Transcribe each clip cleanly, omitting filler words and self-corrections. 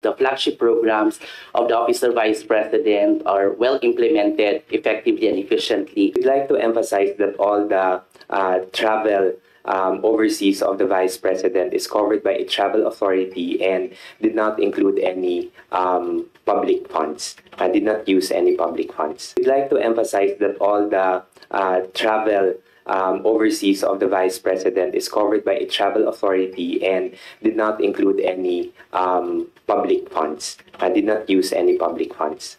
the flagship programs of the Office of Vice President are well implemented effectively and efficiently. We'd like to emphasize that all the travel overseas of the Vice President is covered by a travel authority and did not include any public funds, did not use any public funds. We'd like to emphasize that all the travel overseas of the Vice President is covered by a travel authority and did not include any public funds, did not use any public funds.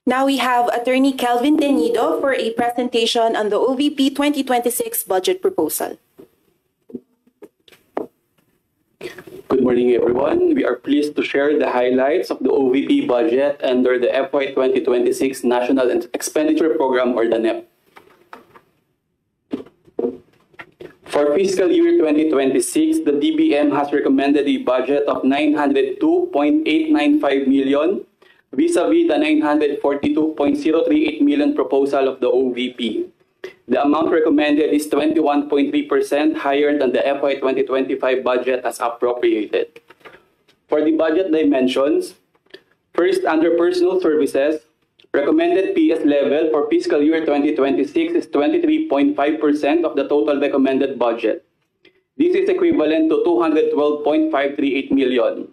Now we have Attorney Kelvin Tenido for a presentation on the OVP 2026 budget proposal. Good morning, everyone. We are pleased to share the highlights of the OVP budget under the FY 2026 National Expenditure Program, or the NEP. For fiscal year 2026, the DBM has recommended a budget of 902.895 million vis-a-vis the 942.038 million proposal of the OVP. The amount recommended is 21.3% higher than the FY 2025 budget as appropriated. For the budget dimensions, first, under personal services, recommended PS level for fiscal year 2026 is 23.5% of the total recommended budget. This is equivalent to 212.538 million.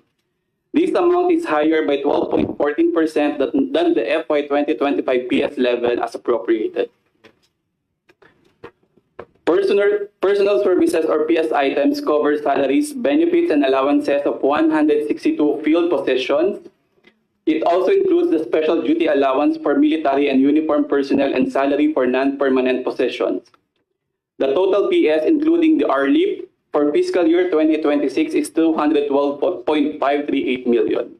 This amount is higher by 12.14% than the FY 2025 PS level as appropriated. Personal services or PS items cover salaries, benefits, and allowances of 162 field positions. It also includes the special duty allowance for military and uniform personnel and salary for non-permanent positions. The total PS, including the RLIP, for fiscal year 2026 is 212.538 million.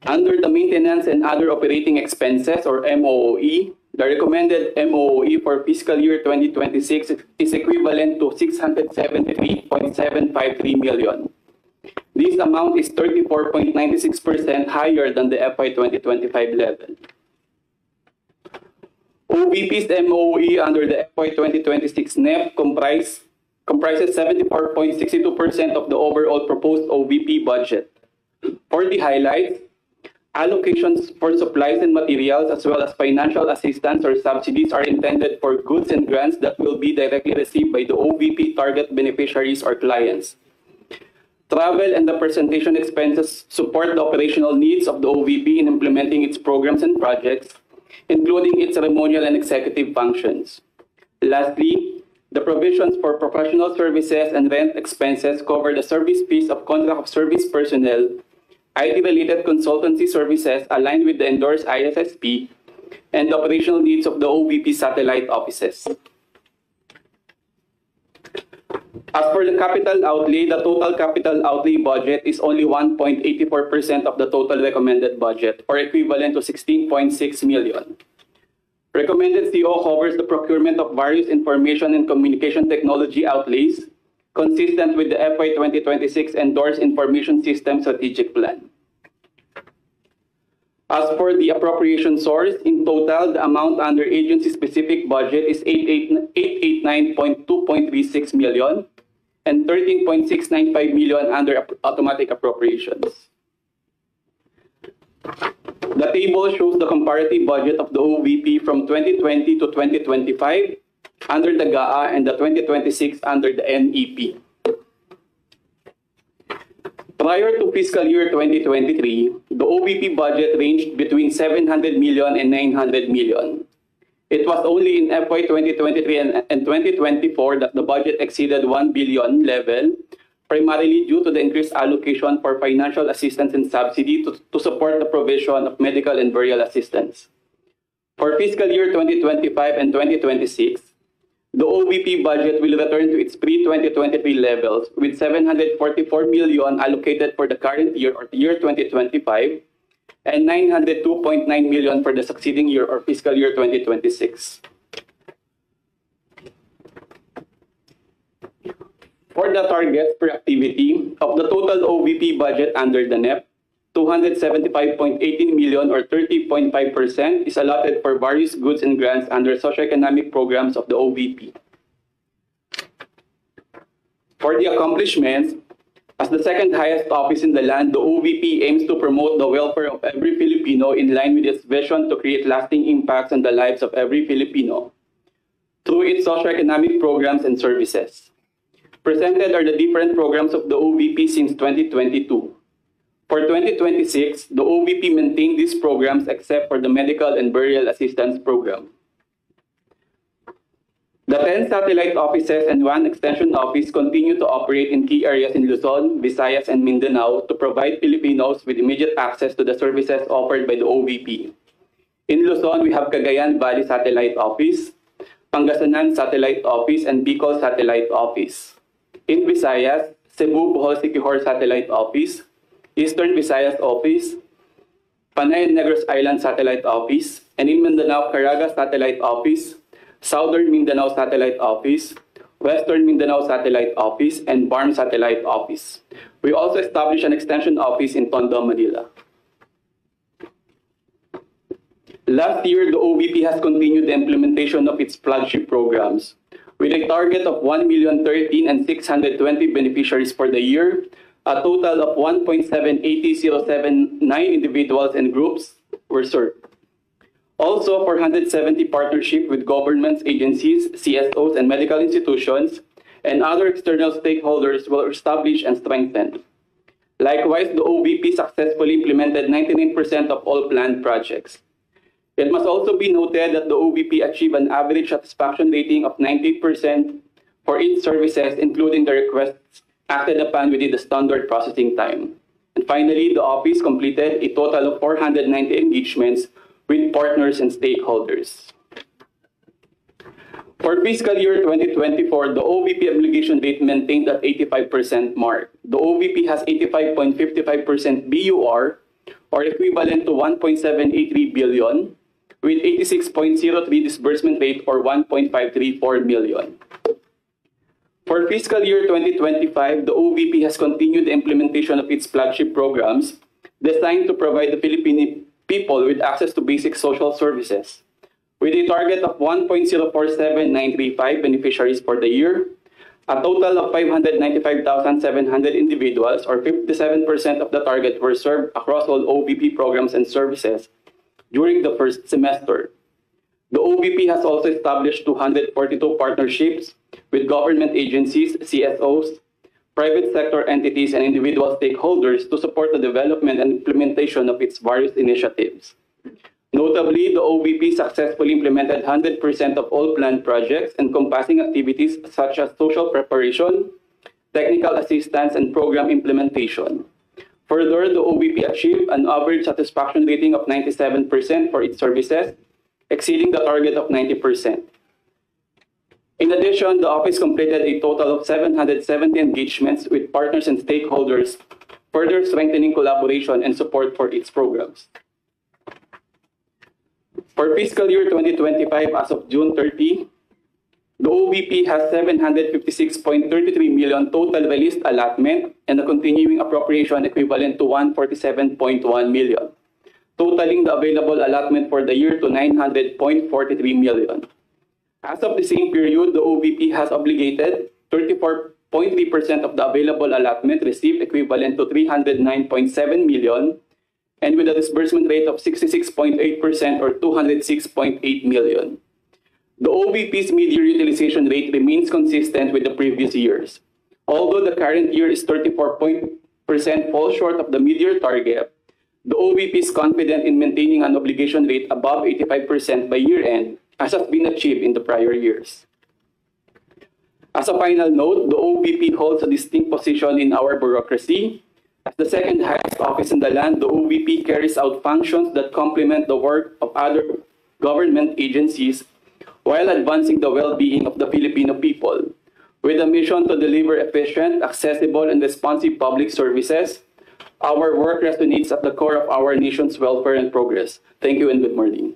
Under the maintenance and other operating expenses, or MOOE, the recommended MOOE for fiscal year 2026 is equivalent to 673.753 million. This amount is 34.96% higher than the FY 2025 level. OVP's MOE under the FY 2026 NEP comprises 74.62% of the overall proposed OVP budget. For the highlights, allocations for supplies and materials as well as financial assistance or subsidies are intended for goods and grants that will be directly received by the OVP target beneficiaries or clients. Travel and the presentation expenses support the operational needs of the OVP in implementing its programs and projects, including its ceremonial and executive functions. Lastly, the provisions for professional services and rent expenses cover the service fees of contract of service personnel, IT-related consultancy services aligned with the endorsed ISSP, and the operational needs of the OVP satellite offices. As for the capital outlay, the total capital outlay budget is only 1.84% of the total recommended budget, or equivalent to 16.6 million. Recommended CO covers the procurement of various information and communication technology outlays, consistent with the FY 2026 endorsed Information System Strategic Plan. As for the appropriation source, in total, the amount under agency-specific budget is 889.2.36 million and 13.695 million under automatic appropriations. The table shows the comparative budget of the OVP from 2020 to 2025 under the GAA and the 2026 under the NEP. Prior to fiscal year 2023, the OVP budget ranged between 700 million and 900 million. It was only in FY 2023 and 2024 that the budget exceeded 1 billion level, primarily due to the increased allocation for financial assistance and subsidy to support the provision of medical and burial assistance. For fiscal year 2025 and 2026, the OVP budget will return to its pre-2023 levels, with 744 million allocated for the current year, or the year 2025, and 902.9 million for the succeeding year, or fiscal year 2026. For the targets per activity, of the total OVP budget under the NEP, 275.18 million or 30.5% is allotted for various goods and grants under socioeconomic programs of the OVP. For the accomplishments, as the second highest office in the land, the OVP aims to promote the welfare of every Filipino in line with its vision to create lasting impacts on the lives of every Filipino through its socioeconomic programs and services. Presented are the different programs of the OVP since 2022. For 2026, the OVP maintained these programs except for the Medical and Burial Assistance Program. The 10 satellite offices and 1 extension office continue to operate in key areas in Luzon, Visayas, and Mindanao to provide Filipinos with immediate access to the services offered by the OVP. In Luzon, we have Cagayan Valley Satellite Office, Pangasinan Satellite Office, and Bicol Satellite Office. In Visayas, Cebu Bohol Siquijor Satellite Office, Eastern Visayas Office, Panay and Negros Island Satellite Office, and in Mindanao, Caraga Satellite Office, Southern Mindanao Satellite Office, Western Mindanao Satellite Office, and Barm Satellite Office. We also established an extension office in Tondo, Manila. Last year, the OVP has continued the implementation of its flagship programs. With a target of 1,013,620 beneficiaries for the year, a total of 1.780079 individuals and groups were served. Also, 470 partnerships with governments, agencies, CSOs, and medical institutions, and other external stakeholders were established and strengthened. Likewise, the OVP successfully implemented 99% of all planned projects. It must also be noted that the OVP achieved an average satisfaction rating of 90% for its services, including the requests acted upon within the standard processing time. And finally, the office completed a total of 490 engagements with partners and stakeholders. For fiscal year 2024, the OVP obligation rate maintained at 85% mark. The OVP has 85.55% BUR, or equivalent to 1.783 billion, with 86.03 disbursement rate, or 1.534 million. For fiscal year 2025, the OVP has continued the implementation of its flagship programs designed to provide the Filipino people with access to basic social services. With a target of 1.047935 beneficiaries for the year, a total of 595,700 individuals, or 57% of the target, were served across all OVP programs and services during the first semester. The OVP has also established 242 partnerships with government agencies, CSOs, private sector entities, and individual stakeholders to support the development and implementation of its various initiatives. Notably, the OVP successfully implemented 100% of all planned projects encompassing activities such as social preparation, technical assistance, and program implementation. Further, the OVP achieved an average satisfaction rating of 97% for its services, exceeding the target of 90%. In addition, the office completed a total of 770 engagements with partners and stakeholders, further strengthening collaboration and support for its programs. For fiscal year 2025, as of June 30, the OVP has 756.33 million total released allotment and a continuing appropriation equivalent to 147.1 million, totaling the available allotment for the year to 900.43 million. As of the same period, the OVP has obligated 34.3% of the available allotment received, equivalent to 309.7 million, and with a disbursement rate of 66.8%, or 206.8 million. The OVP's mid-year utilization rate remains consistent with the previous years. Although the current year is 34% fall short of the mid-year target, the OVP is confident in maintaining an obligation rate above 85% by year-end, as has been achieved in the prior years. As a final note, the OVP holds a distinct position in our bureaucracy. As the second highest office in the land, the OVP carries out functions that complement the work of other government agencies while advancing the well-being of the Filipino people, with a mission to deliver efficient, accessible, and responsive public services. Our work resonates at the core of our nation's welfare and progress. Thank you and good morning.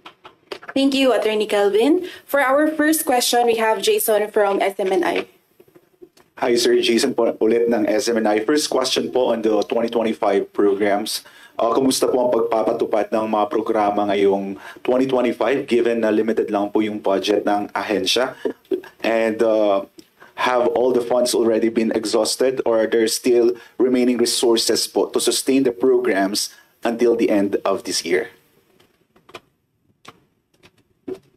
Thank you, Attorney Kelvin. For our first question, we have Jason from SMNI. Hi, Sir Jason po ulit ng SMNI. First question po on the 2025 programs. Kumusta po ang pagpapatupad ng mga programa ngayong 2025 given na limited lang po yung budget ng ahensya? And have all the funds already been exhausted, or are there still remaining resources po to sustain the programs until the end of this year?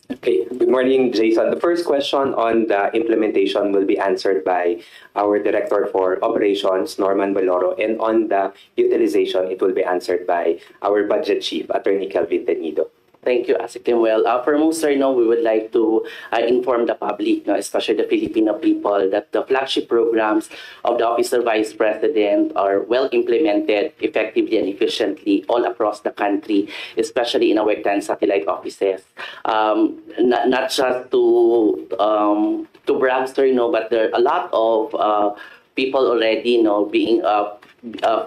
Okay, good morning, Jason. The first question on the implementation will be answered by our Director for Operations, Norman Baloro, and on the utilization, it will be answered by our Budget Chief, Attorney Kelvin Tenido. Thank you, Asikim. Well, foremost, sir, no, we would like to inform the public, no, especially the Filipino people, that the flagship programs of the Office of Vice President are well implemented effectively and efficiently all across the country, especially in our 10 satellite offices. Not just to brag, sir, no, but there are a lot of people already, being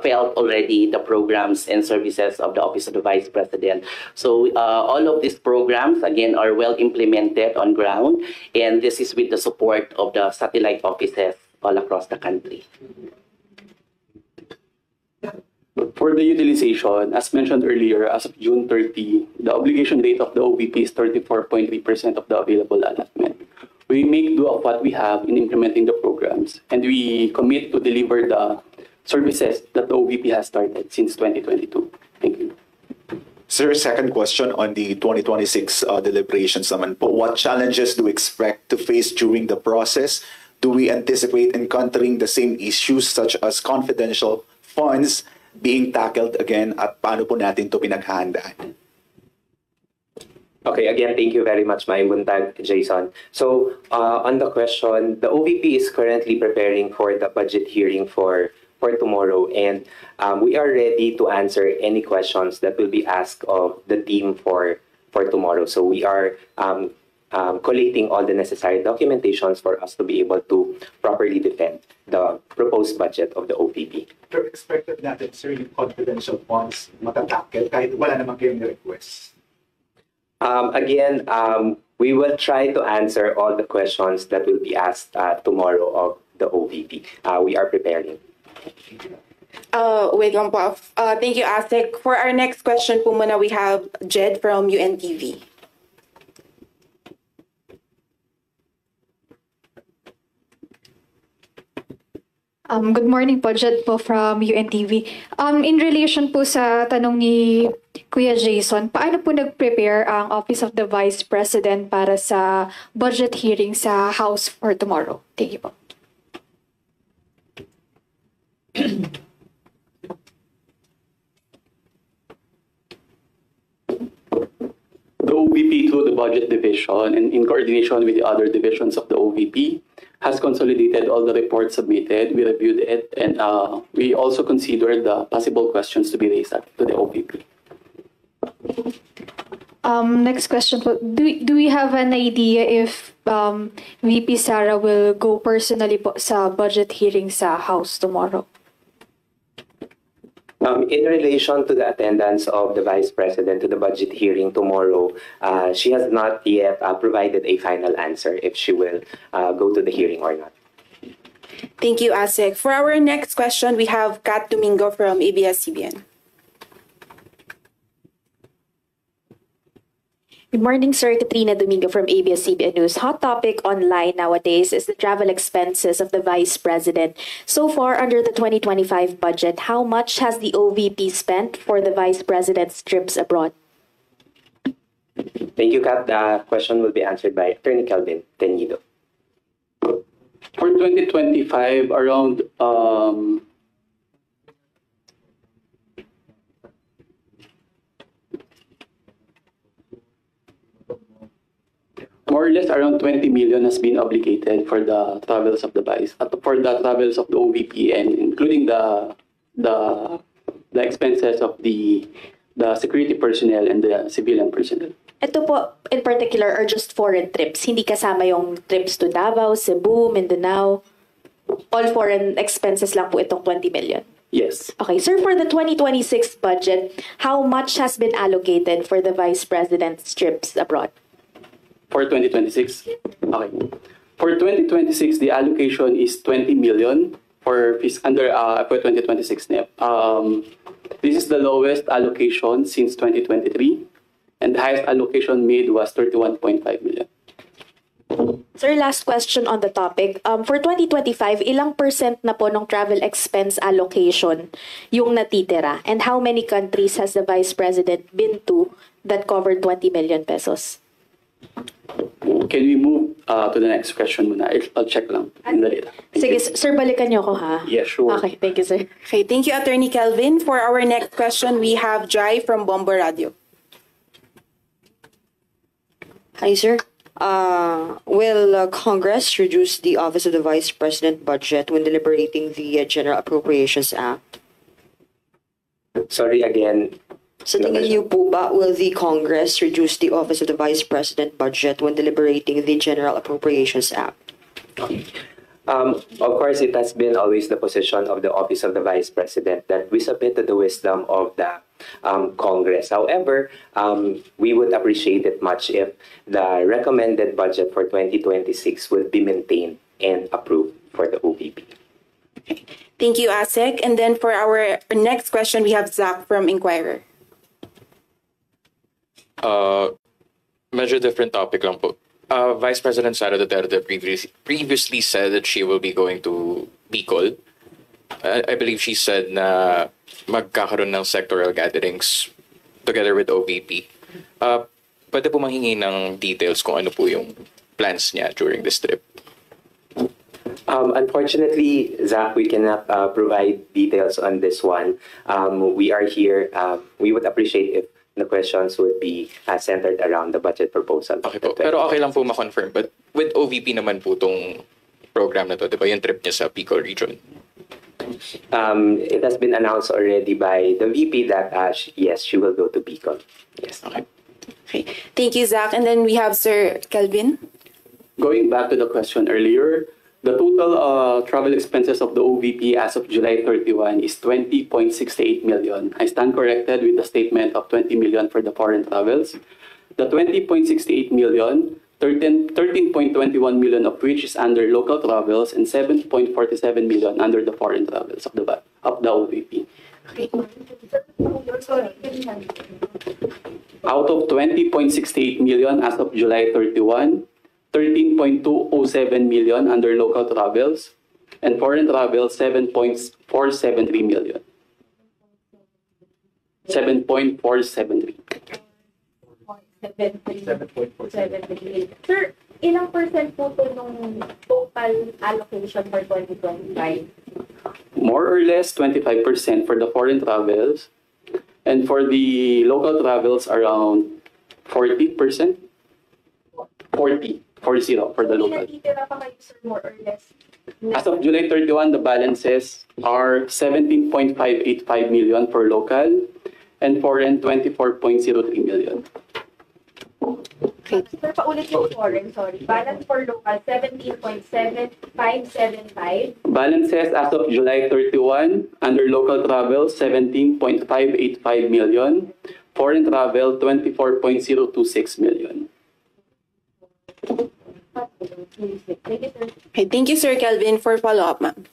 felt already the programs and services of the Office of the Vice President. So all of these programs, again, are well implemented on ground, and this is with the support of the satellite offices all across the country. For the utilization, as mentioned earlier, as of June 30, the obligation rate of the OVP is 34.3% of the available allotment. We make do of what we have in implementing the programs, and we commit to deliver the services that the OVP has started since 2022. Thank you. Sir, second question on the 2026 deliberations naman po. What challenges do we expect to face during the process? Do we anticipate encountering the same issues such as confidential funds being tackled again, at paano po natin ito pinaghahandaan? Okay, again, thank you very much, Maayong Buntag, Jason. So, on the question, the OVP is currently preparing for the budget hearing for tomorrow, and we are ready to answer any questions that will be asked of the team for tomorrow. So we are collating all the necessary documentations for us to be able to properly defend the proposed budget of the OVP. Pero expected natin, sir, yung confidential funds matatakel kahit wala naman kayong request. Again, we will try to answer all the questions that will be asked tomorrow of the OVP. We are preparing. Wait lang po. Thank you, Asik. For our next question po muna, we have Jed from UNTV. Good morning po, Jed po from UNTV. In relation po sa tanong ni Kuya Jason, paano po nag-prepare ang Office of the Vice President para sa budget hearing sa House for tomorrow? Thank you po. The OVP, through the budget division and in coordination with the other divisions of the OVP, has consolidated all the reports submitted. We reviewed it, and we also considered the possible questions to be raised to the OVP. Next question po. Do we have an idea if VP Sara will go personally po sa budget hearing sa House tomorrow? In relation to the attendance of the Vice President to the budget hearing tomorrow, she has not yet provided a final answer if she will go to the hearing or not. Thank you, Asik. For our next question, we have Kat Domingo from ABS-CBN. Good morning, sir. Katrina Domingo from ABS-CBN News. Hot topic online nowadays is the travel expenses of the Vice President. So far, under the 2025 budget, how much has the OVP spent for the Vice President's trips abroad? Thank you, Kat. The question will be answered by Attorney Kelvin Tenido. For 2025, around more or less around 20 million has been obligated for the travels of the Vice, for the travels of the OVP, and including the expenses of the security personnel and the civilian personnel. Ito po, in particular, are just foreign trips. Hindi kasama yung trips to Davao, Cebu, Mindanao. All foreign expenses lang po itong 20 million. Yes. Okay, sir, for the 2026 budget, how much has been allocated for the Vice President's trips abroad? For 2026? Okay. For 2026, the allocation is 20 million for 2026 NEP. This is the lowest allocation since 2023, and the highest allocation made was 31.5 million. Sir, last question on the topic. For 2025, ilang percent na po ng travel expense allocation yung natitira? And how many countries has the Vice President been to that covered 20 million pesos? Can we move to the next question muna? I'll check lang in the data. Sige, sir, balikan niyo ako, ha? Yeah, sure. Okay, thank you, sir. Okay, thank you, Attorney Kelvin. For our next question, we have Jai from Bombo Radio. Hi, sir. Will Congress reduce the Office of the Vice President budget when deliberating the General Appropriations Act? Sorry again. Sa tingin niyo po ba, will the Congress reduce the Office of the Vice President budget when deliberating the General Appropriations Act? Of course, it has been always the position of the Office of the Vice President that we submit to the wisdom of the Congress. However, we would appreciate it much if the recommended budget for 2026 will be maintained and approved for the OVP. Thank you, Asek. And then for our next question, we have Zach from Inquirer. Medyo different topic lang po. Vice President Sara Duterte previously said that she will be going to Bicol. I believe she said na magkakaroon ng sectoral gatherings together with OVP. Pwede po manghingi ng details kung ano po yung plans niya during this trip. Unfortunately, Zach, we cannot provide details on this one. We are here. We would appreciate if the questions would be centered around the budget proposal. Okay po. Pero okay lang po ma-confirm. But with OVP naman po tong program na to, di ba? Yung trip niya sa Bicol region. It has been announced already by the VP that yes, she will go to Bicol. Yes. Okay. Okay, thank you, Zach. And then we have Sir Kelvin. Going back to the question earlier, the total travel expenses of the OVP as of July 31 is 20.68 million. I stand corrected with the statement of 20 million for the foreign travels. The 20.68 million, 13.21 million of which is under local travels and 7.47 million under the foreign travels of the OVP. Out of 20.68 million as of July 31, 13.207 million under local travels, and foreign travel 7.473 million. 7.473. 7.473. Sir, ilang percent po ito nung total allocation for 2025? More or less 25% for the foreign travels, and for the local travels around 40%. 40 for the local. Natitira pa kayo, sir, more or less? As of July 31, the balances are 17.585 million for local and foreign 24.03 million. Sir, paulit yung foreign, sorry. Balance for local, 17.7575. Balances as of July 31, under local travel, 17.585 million. Foreign travel, 24.026 million. Thank you, sir. Okay, thank you, Sir Kelvin, for follow-up, ma'am.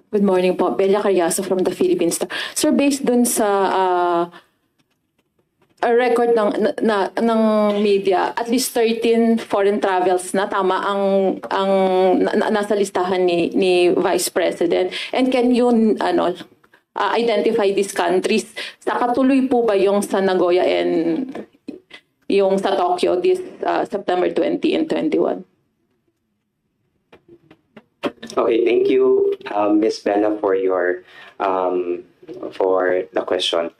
Good morning po. Bella Carriazo from the Philippine Star. Sir, based dun sa a record ng media, at least 13 foreign travels na tama ang nasa listahan ni Vice President. And can you identify these countries? Nakatuloy po ba yung sa Nagoya and yung sa Tokyo this September 20 and 21? Okay, thank you, Ms. Bella, for your for the question.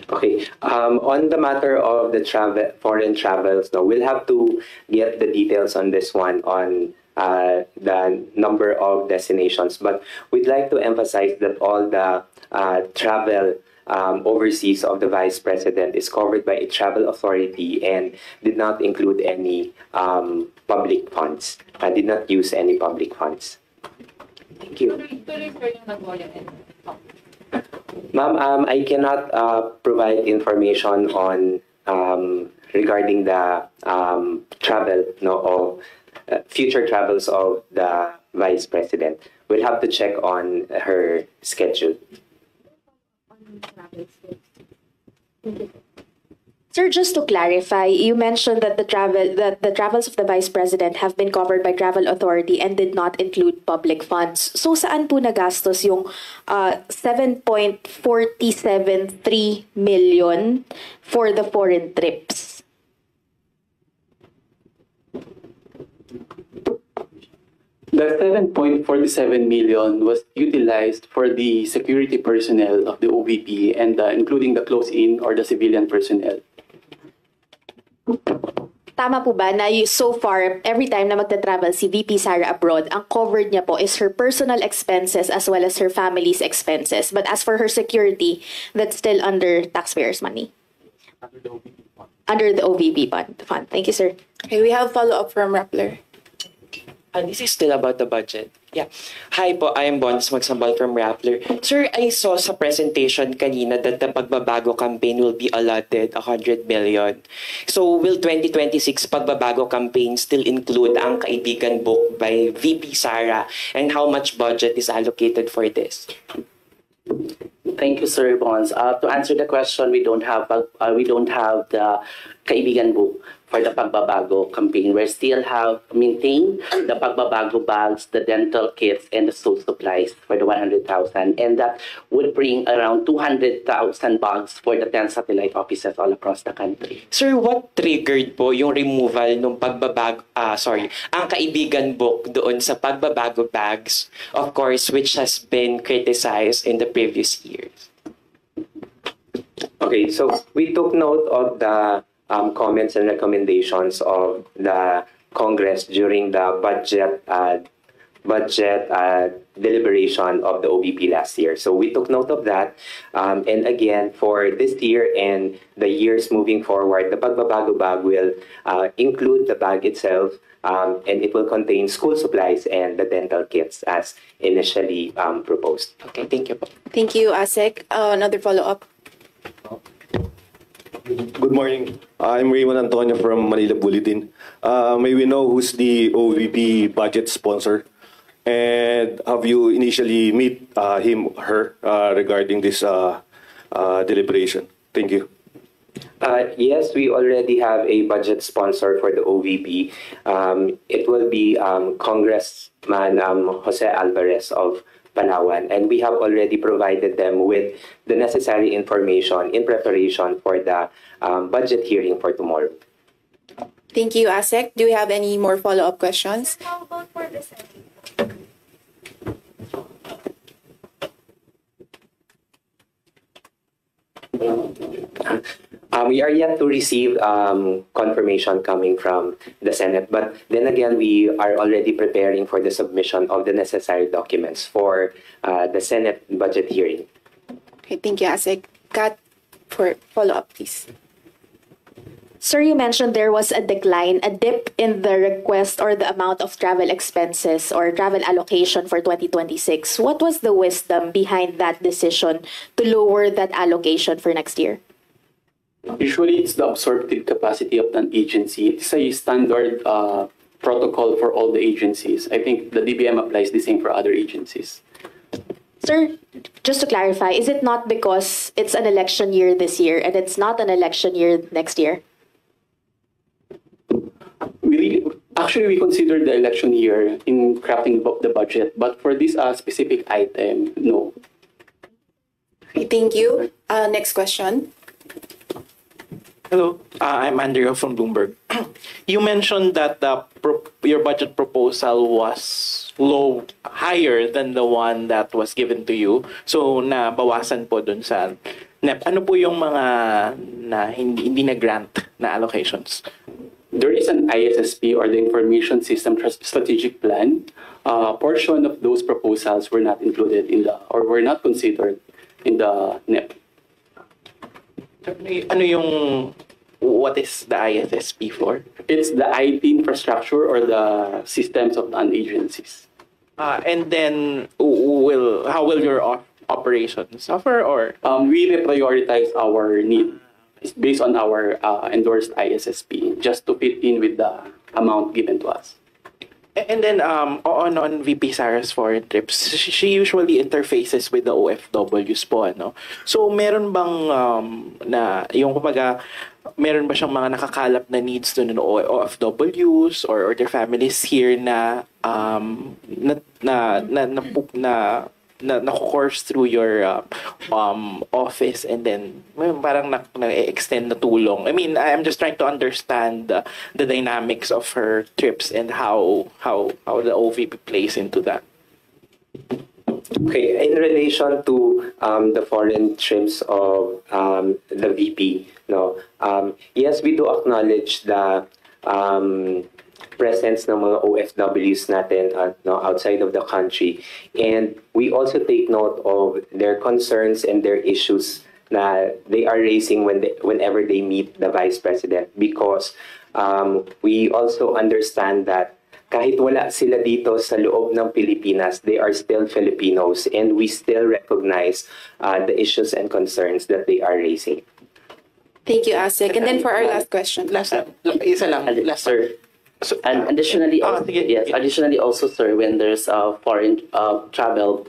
Okay, on the matter of the foreign travels, no, we'll have to get the details on this one on the number of destinations. But we'd like to emphasize that all the travel overseas of the Vice President is covered by a travel authority and did not include any public funds. Did not use any public funds. Thank you. Ma'am, I cannot provide information on regarding the travel of future travels of the Vice President. We'll have to check on her schedule. Sir, just to clarify, you mentioned that the travels of the Vice President have been covered by Travel Authority and did not include public funds. So saan po nagastos yung 7.473 million for the foreign trips? The 7.47 million was utilized for the security personnel of the OVP and including the close-in or the civilian personnel. Tama po ba na so far, every time na magta-travel si VP Sara abroad, ang covered niya po is her personal expenses as well as her family's expenses. But as for her security, that's still under taxpayers' money. Under the OVP fund. Thank you, sir. Okay, we have follow-up from Rappler. This is still about the budget. Yeah. Hi po, I am Bons Magsambal from Rappler. Sir, I saw sa presentation kanina that the Pagbabago campaign will be allotted 100 million. So will 2026 Pagbabago campaign still include ang Kaibigan book by VP Sara? And how much budget is allocated for this? Thank you, Sir Bons. To answer the question, we don't have the Kaibigan book for the Pagbabago campaign. We still have maintained the Pagbabago bags, the dental kits, and the school supplies for the 100,000. And that would bring around 200,000 bags for the 10 satellite offices all across the country. Sir, what triggered po yung removal ng ang Kaibigan book doon sa Pagbabago bags, of course, which has been criticized in the previous years? Okay, so we took note of the comments and recommendations of the Congress during the budget deliberation of the OVP last year. So we took note of that. And again, for this year and the years moving forward, the Pagbabago bag will include the bag itself, and it will contain school supplies and the dental kits as initially proposed. Okay, thank you po. Thank you, Asek. Another follow-up. Good morning. I'm Raymond Antonio from Manila Bulletin. May we know who's the OVP budget sponsor? And have you initially meet her regarding this deliberation? Thank you. Yes, we already have a budget sponsor for the OVP. It will be Congressman Jose Alvarez of Palawan, and we have already provided them with the necessary information in preparation for the budget hearing for tomorrow. Thank you, Asek. Do we have any more follow-up questions? How about for the Senate? We are yet to receive confirmation coming from the Senate, but then again, we are already preparing for the submission of the necessary documents for the Senate budget hearing. Okay, thank you, Asek. Kat, for follow-up, please. Sir, you mentioned there was a dip in the request or the amount of travel expenses or travel allocation for 2026. What was the wisdom behind that decision to lower that allocation for next year? Usually, it's the absorptive capacity of an agency. It's a standard protocol for all the agencies. I think the DBM applies the same for other agencies. Sir, just to clarify, is it not because it's an election year this year and it's not an election year next year? We consider the election year in crafting the budget, but for this specific item, no. Okay, thank you. Next question. Hello, I'm Andrea from Bloomberg. You mentioned that your budget proposal was higher than the one that was given to you. So, nabawasan po dun sa NEP. Ano po yung mga hindi na-grant na allocations? There is an ISSP or the Information System Strategic Plan. A portion of those proposals were not included were not considered in the NEP. What is the ISSP for? It's the IT infrastructure or the systems of non-agencies. And then, how will your operations suffer? Or we reprioritize our need based on our endorsed ISSP just to fit in with the amount given to us. And then on VP Sara's foreign trips, she usually interfaces with the OFWs po, ano? So meron bang na yung kumbaga meron ba siyang mga nakakalap na needs doon ng OFWs or their families here na na-course through your office and then parang na-extend na tulong. I mean, I'm just trying to understand the dynamics of her trips and how the OVP plays into that. Okay, in relation to the foreign trips of the VP, yes, we do acknowledge the presence ng mga OFWs natin outside of the country. And we also take note of their concerns and their issues na they are raising whenever they meet the Vice President, because we also understand that kahit wala sila dito sa loob ng Pilipinas, they are still Filipinos and we still recognize the issues and concerns that they are raising. Thank you, Asik. And then for our last question. Isa lang. Sir. And additionally, additionally also, sir, when there's foreign travel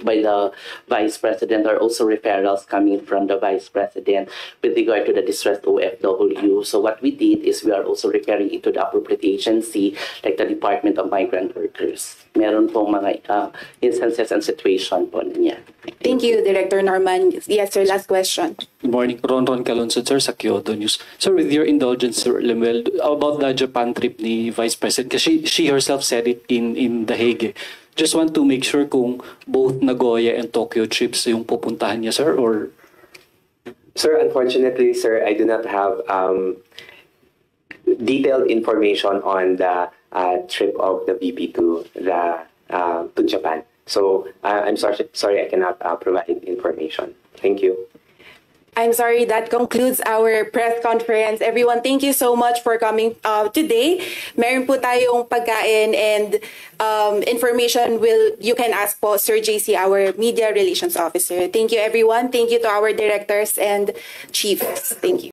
by the Vice President, or also referrals coming from the Vice President with regard to the distressed OFW. So what we did is we are also referring it to the appropriate agency, like the Department of Migrant Workers. Meron pong mga instances and situation po niya. Thank you, Director Norman. Yes, sir, last question. Good morning. Ron Calonzo, sir, sa Kyoto News. Sir, with your indulgence, Sir Lemuel, about the Japan trip ni Vice President, kasi she herself said it in The Hague. Just want to make sure kung both Nagoya and Tokyo trips yung pupuntahan niya, sir, or? Sir, unfortunately, sir, I do not have detailed information on the trip of the VP to Japan. So I'm sorry I cannot provide information. Thank you. I'm sorry, that concludes our press conference. Everyone, thank you so much for coming today. Meron po tayong pagkain and information you can ask po Sir JC, our Media Relations Officer. Thank you, everyone. Thank you to our directors and chiefs. Thank you.